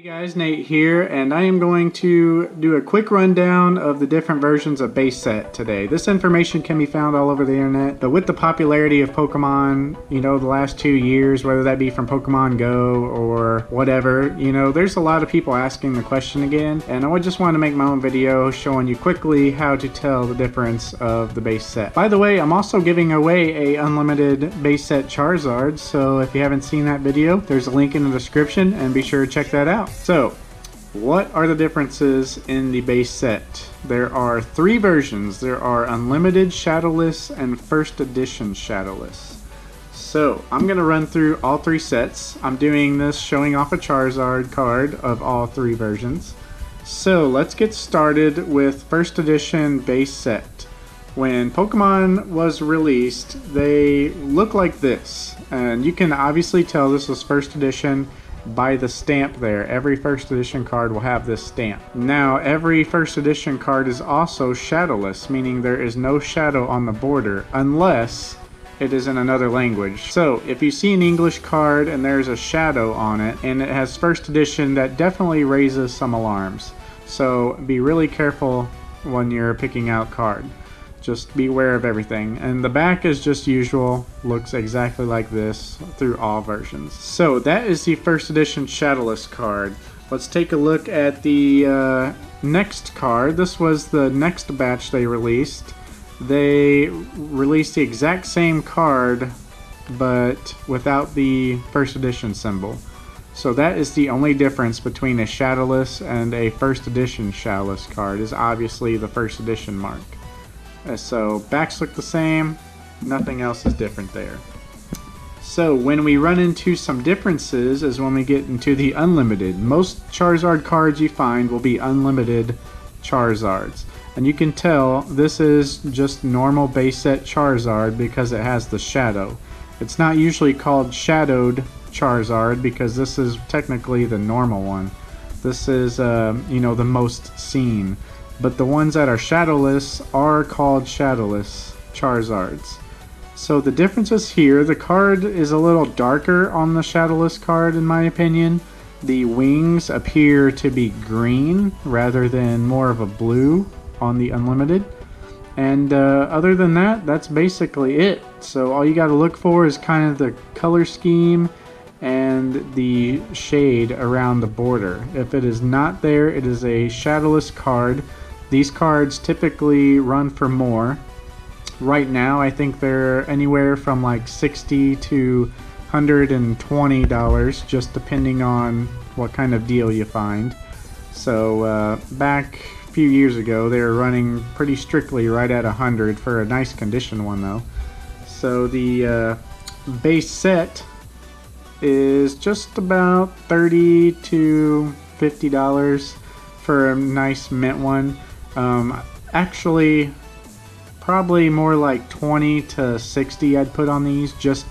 Hey guys, Nate here, and I am going to do a quick rundown of the different versions of base set today. This information can be found all over the internet, but with the popularity of Pokemon, the last 2 years, whether that be from Pokemon Go or whatever, there's a lot of people asking the question again, and I just want to make my own video showing you quickly how to tell the difference of the base set. By the way, I'm also giving away a unlimited base set Charizard, so if you haven't seen that video, there's a link in the description, and be sure to check that out. So, what are the differences in the base set? There are 3 versions. There are Unlimited Shadowless and First Edition Shadowless. So, I'm going to run through all 3 sets. I'm doing this showing off a Charizard card of all 3 versions. So, let's get started with First Edition base set. When Pokemon was released, they look like this. And you can obviously tell this was First Edition by the stamp there. Every first edition card will have this stamp. Now, every first edition card is also shadowless, meaning there is no shadow on the border unless it is in another language. So if you see an English card and there's a shadow on it and it has first edition, that definitely raises some alarms. So be really careful when you're picking out card. Just be aware of everything. And the back is just usual, looks exactly like this through all versions. So that is the first edition Shadowless card. Let's take a look at the next card. This was the next batch they released. They released the exact same card but without the first edition symbol. So that is the only difference between a Shadowless and a first edition Shadowless card, is obviously the first edition mark. So backs look the same, nothing else is different there. So when we run into some differences is when we get into the unlimited. Most Charizard cards you find will be unlimited Charizards. And you can tell this is just normal base set Charizard because it has the shadow. It's not usually called shadowed Charizard because this is technically the normal one. This is the most seen. But the ones that are shadowless are called shadowless Charizards. So the differences here, the card is a little darker on the shadowless card in my opinion. The wings appear to be green rather than more of a blue on the unlimited. And other than that, that's basically it. So all you got to look for is kind of the color scheme and the shade around the border. If it is not there, it is a shadowless card. These cards typically run for more. Right now, I think they're anywhere from like $60 to $120, just depending on what kind of deal you find. So back a few years ago, they were running pretty strictly right at $100 for a nice condition one though. So the base set is just about $30 to $50 for a nice mint one. Actually, probably more like 20 to 60 I'd put on these, just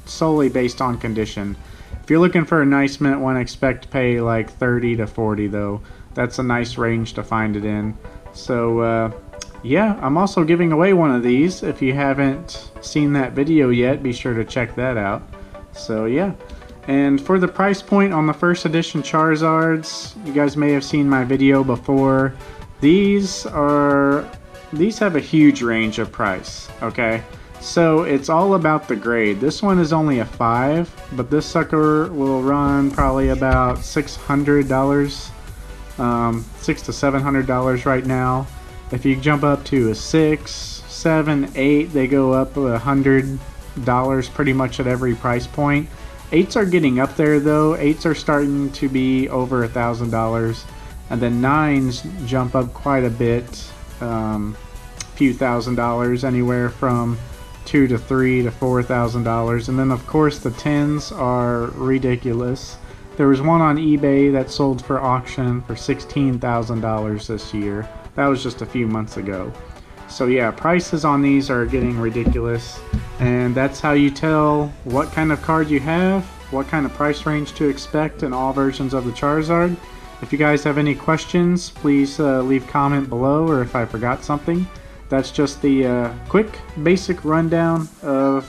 solely based on condition. If you're looking for a nice mint one, expect to pay like 30 to 40 though. That's a nice range to find it in. So yeah, I'm also giving away one of these. If you haven't seen that video yet, be sure to check that out. So yeah. And for the price point on the first edition Charizards, you guys may have seen my video before. These have a huge range of price, okay? So it's all about the grade. This one is only a 5, but this sucker will run probably about $600, $600 to $700 right now. If you jump up to a 6, 7, 8, they go up $100 pretty much at every price point. 8s are getting up there though. 8s are starting to be over $1,000. And then 9s jump up quite a bit, few $1,000s, anywhere from $2,000 to $3,000 to $4,000. And then of course the 10s are ridiculous. There was one on eBay that sold for auction for $16,000 this year. That was just a few months ago. So yeah, prices on these are getting ridiculous. And that's how you tell what kind of card you have, what kind of price range to expect in all versions of the Charizard. If you guys have any questions, please leave a comment below, or if I forgot something. That's just the quick basic rundown of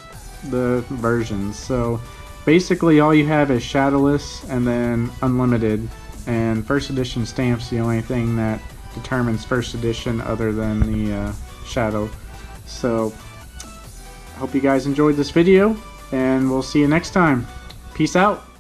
the versions. So basically all you have is Shadowless and then Unlimited and first edition stamps the only thing that determines first edition other than the shadow. So hope you guys enjoyed this video, and we'll see you next time. Peace out.